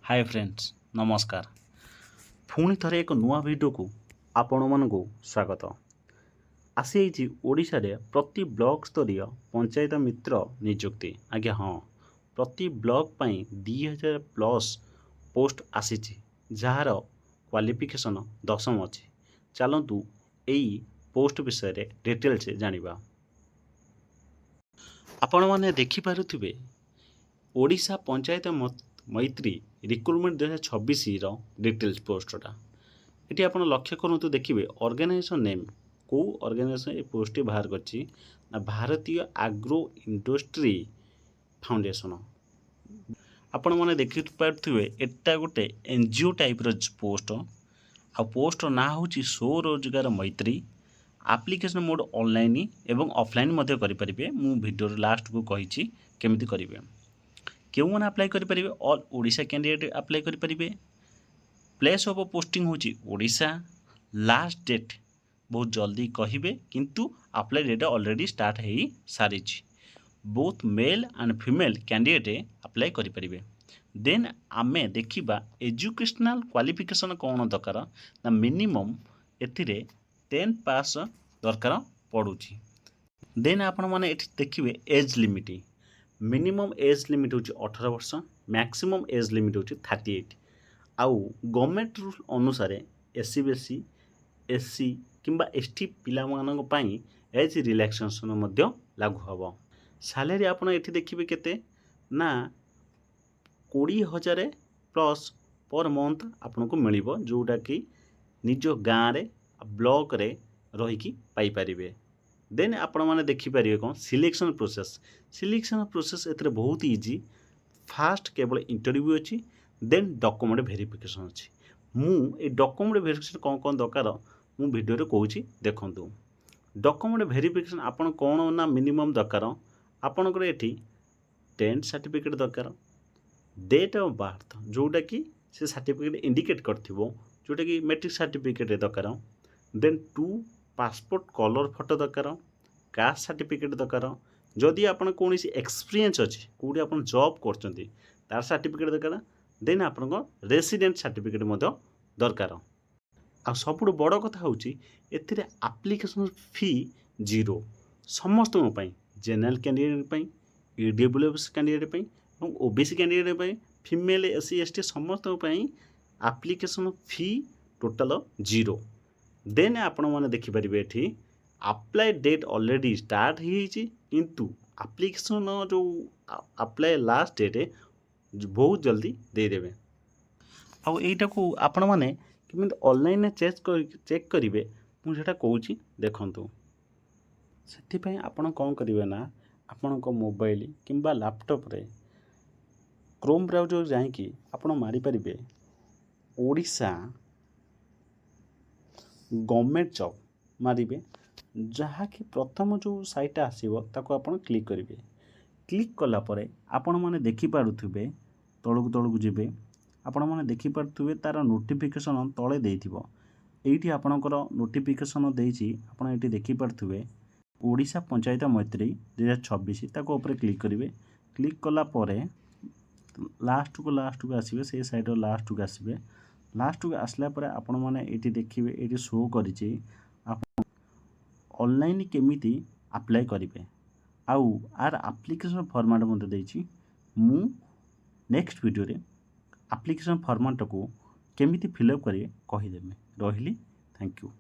Hi friends नमस्कार पुणी थे एक नुआ वीडियो को आपण मानू स्वागत आसी ओडिशा रे प्रति ब्लॉक स्तरीय पंचायत मित्र नियुक्ति आज्ञा हाँ प्रति ब्लॉक पाई 2000 प्लस पोस्ट आसी जार क्वालिफिकेशन 10वीं अच्छी चलतु यही पोस्ट विषय डिटेल से जानिबा। आपण मैंने देखिपे ओडिशा पंचायत मैत्री रिक्रुटमेंट 2026 डिटेल्स पोस्टा ये आप लक्ष्य करूँ देखिए ऑर्गेनाइजेशन नेम को ऑर्गेनाइजेशन ये पोस्ट बाहर कर भारतीय आग्रो इंडस्ट्री फाउंडेशन आपण मैंने देखिपे एटा गोटे एनजीओ टाइप पोस्ट आ पोस्ट ना हूँ स्वरोजगार मैत्री एप्लिकेशन मोड ऑनलाइन एवं ऑफलाइन करें मु वीडियो लास्ट को कही केमी करेंगे क्यों मैंने अप्लाई करेंगे ऑल ओडिशा कैंडिडेट अप्लाई करेंगे प्लेस ऑफ पोस्टिंग होची ओडिशा लास्ट डेट बहुत जल्दी कहिबे किंतु अप्लाई डेट ऑलरेडी स्टार्ट हो सारी both male and female candidate apply करेंगे। देन आमे देखिबा एजुकेशनल क्वालिफिकेशन कौन दरकार ना मिनिमम एथिरे 10 पास दरकार पड़ुची। देन आपण माने एठी देखिबे age limit minimum age limit होची 18 वर्ष मैक्सिमम एज लिमिट होची 38 आउ गवर्नमेंट रूल अनुसार एससी बीएससी एससी किंबा एसटी पिला मानक पई एज रिलैक्सेशन मध्य लागू हबो। सैलरी आपण एठी देखिबे केते ना 20,000 प्लस पर मंथ आपन को मिलिबो जोटा कि निज गाँव रे ब्लॉक रे रही कि पाई परिबे। देन आपण मैंने देखिपारे कौन सिलेक्शन प्रोसेस एथरे बहुत इजी फास्ट केवल इंटरव्यू अच्छी देन डॉक्यूमेंट वेरिफिकेशन अच्छी मु ए डॉक्यूमेंट वेरिफिकेशन कौन कौन दरकार मु वीडियो रे कहूची देखंतु। डॉक्यूमेंट वेरिफिकेशन आपण कौन ना मिनिमम दरकार आपनकर एठी 10th सर्टिफिकेट दरकार डेट ऑफ बर्थ जोटा कि से सर्टिफिकेट इंडिकेट करथिबो जोटा कि मैट्रिक सर्टिफिकेट दरकार देन 2 पासपोर्ट कलर फोटो दरकार कास्ट सर्टिफिकेट दरकार जदि आपन कौन एक्सपीरियंस अच्छी कौटी आप जॉब कर तार सर्टिफिकेट दरकार देन आपन रेसिडेंट सर्टिफिकेट दरकार आ सब बड़ कथा हूँ एथिरे एप्लिकेशन फी 0 समस्त जेनरल कैंडिडेट ईडब्ल्यूएस कैंडिडेट और OBC candidate female SC ST समस्त एप्लिकेशन फी टोटल 0। देन आपण मैंने देखिपारे ये अप्लाई डेट ऑलरेडी स्टार्ट किंतु एप्लिकेशन जो अप्लाई लास्ट डेट बहुत जल्दी देदेवे आईटा को आपण मैंने केमी ऑनलाइन चेक करेंगे मुझे कहूँ देखु से आपण कौन करेंगे ना आपण मोबाइल किंबा लैपटॉप रे क्रोम ब्राउजर जाकि आपण मारिपारे ओडिशा गवर्नमेंट जॉब मारिबे जहाँकि प्रथम जो साइट आसीबो ताको आपण क्लिक करेंगे क्लिक कला परे आपण माने देखि पारुथिबे तळकु जिबे आपण माने देखि पारुथिबे तार नोटिफिकेशन तळे देइथिबो एइठी आपणकर नोटिफिकेशन देइछि आपण एइठी देखि पारुथिबे ओडिशा पंचायत मैत्री 2026 ताको ऊपर क्लिक करेंगे क्लिक कला परे लास्ट को आसीबे से साइट लास्ट को आसीबे लास्ट को आसला परे आपण माने एठी देखिबे एठी शो करिछि आपण ऑनलाइन केमिति अप्लाई करेंगे आउ आर एप्लिकेशन फॉर्मेट मते देछि मु नेक्स्ट वीडियो रे एप्लिकेशन फॉर्मेट को केमिति फिलअप करिए कहिदेबे रहिली थैंक यू।